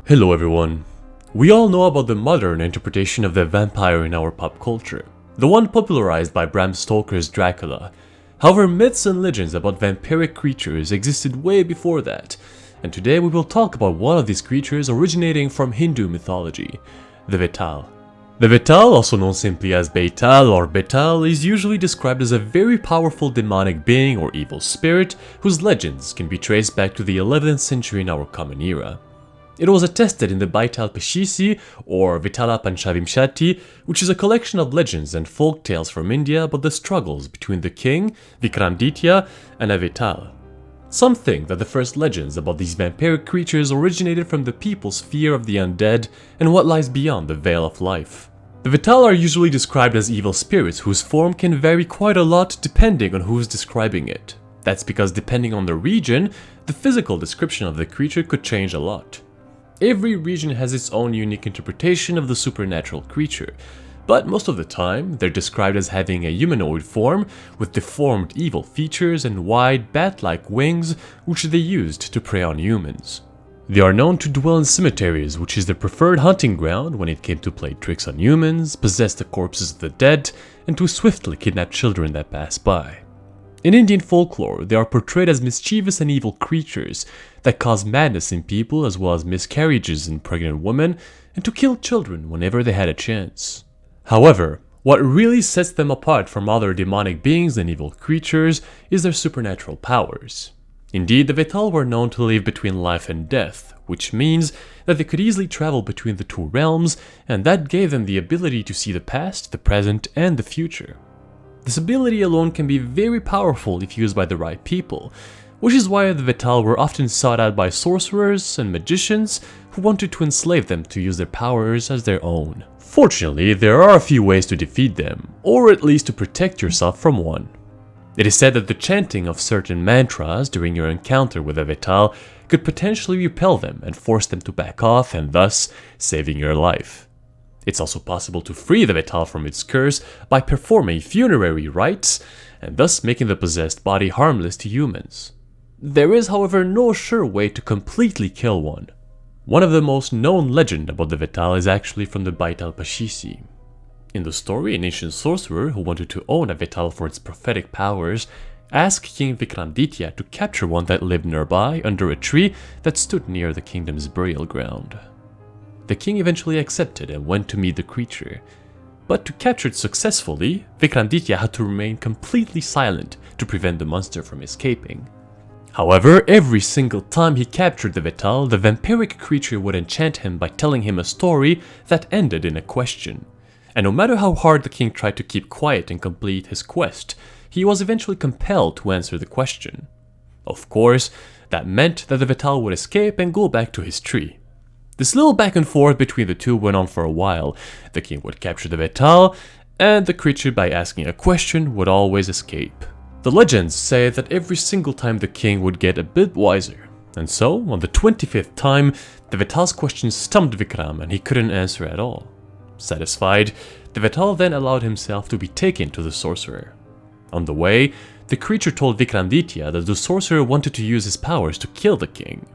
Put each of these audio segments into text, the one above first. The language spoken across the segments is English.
Hello everyone. We all know about the modern interpretation of the vampire in our pop culture, the one popularized by Bram Stoker's Dracula. However, myths and legends about vampiric creatures existed way before that, and today we will talk about one of these creatures originating from Hindu mythology, the Vetala. The Vetala, also known simply as Beital or Betal, is usually described as a very powerful demonic being or evil spirit whose legends can be traced back to the 11th century in our common era. It was attested in the Beital Peshisi or Vetala Panchavimshati, which is a collection of legends and folk tales from India about the struggles between the king, Vikramditya, and a Vetala. Some think that the first legends about these vampiric creatures originated from the people's fear of the undead and what lies beyond the veil of life. The Vetala are usually described as evil spirits whose form can vary quite a lot depending on who's describing it. That's because depending on the region, the physical description of the creature could change a lot. Every region has its own unique interpretation of the supernatural creature, but most of the time they're described as having a humanoid form with deformed evil features and wide bat-like wings which they used to prey on humans. They are known to dwell in cemeteries, which is their preferred hunting ground when it came to play tricks on humans, possess the corpses of the dead, and to swiftly kidnap children that pass by. In Indian folklore, they are portrayed as mischievous and evil creatures that cause madness in people as well as miscarriages in pregnant women and to kill children whenever they had a chance. However, what really sets them apart from other demonic beings and evil creatures is their supernatural powers. Indeed, the Vetala were known to live between life and death, which means that they could easily travel between the two realms, and that gave them the ability to see the past, the present, and the future. This ability alone can be very powerful if used by the right people, which is why the Vetala were often sought out by sorcerers and magicians who wanted to enslave them to use their powers as their own. Fortunately, there are a few ways to defeat them, or at least to protect yourself from one. It is said that the chanting of certain mantras during your encounter with a Vetala could potentially repel them and force them to back off, and thus saving your life. It's also possible to free the Vetala from its curse by performing funerary rites, and thus making the possessed body harmless to humans. There is, however, no sure way to completely kill one. One of the most known legends about the Vetala is actually from the Beital Peshisi. In the story, an ancient sorcerer who wanted to own a Vetala for its prophetic powers asked King Vikramditya to capture one that lived nearby under a tree that stood near the kingdom's burial ground. The king eventually accepted and went to meet the creature, but to capture it successfully, Vikramditya had to remain completely silent to prevent the monster from escaping. However, every single time he captured the Vetala, the vampiric creature would enchant him by telling him a story that ended in a question. And no matter how hard the king tried to keep quiet and complete his quest, he was eventually compelled to answer the question. Of course, that meant that the Vetala would escape and go back to his tree. This little back and forth between the two went on for a while. The king would capture the Vetala, and the creature, by asking a question, would always escape. The legends say that every single time the king would get a bit wiser, and so, on the 25th time, the Vetala's question stumped Vikram and he couldn't answer at all. Satisfied, the Vetala then allowed himself to be taken to the sorcerer. On the way, the creature told Vikramditya that the sorcerer wanted to use his powers to kill the king.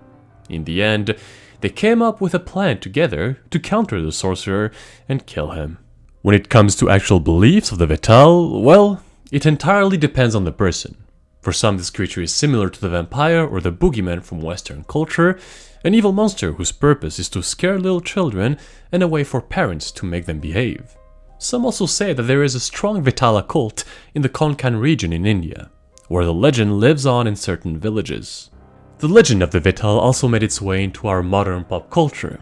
In the end, they came up with a plan together to counter the sorcerer and kill him. When it comes to actual beliefs of the Vetala, well, it entirely depends on the person. For some, this creature is similar to the vampire or the boogeyman from Western culture, an evil monster whose purpose is to scare little children and a way for parents to make them behave. Some also say that there is a strong Vetala cult in the Konkan region in India, where the legend lives on in certain villages. The legend of the Vetala also made its way into our modern pop culture.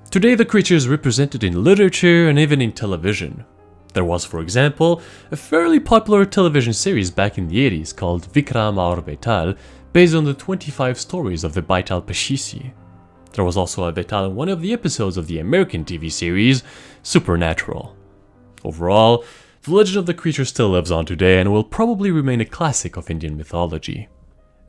Today the creature is represented in literature and even in television. There was, for example, a fairly popular television series back in the 80s called Vikram Aur Vetala, based on the 25 stories of the Beital Peshisi. There was also a Vetala in one of the episodes of the American TV series Supernatural. Overall, the legend of the creature still lives on today and will probably remain a classic of Indian mythology.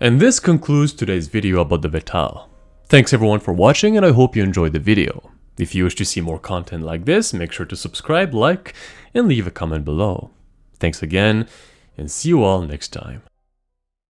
And this concludes today's video about the Vetala. Thanks everyone for watching, and I hope you enjoyed the video. If you wish to see more content like this, make sure to subscribe, like, and leave a comment below. Thanks again, and see you all next time.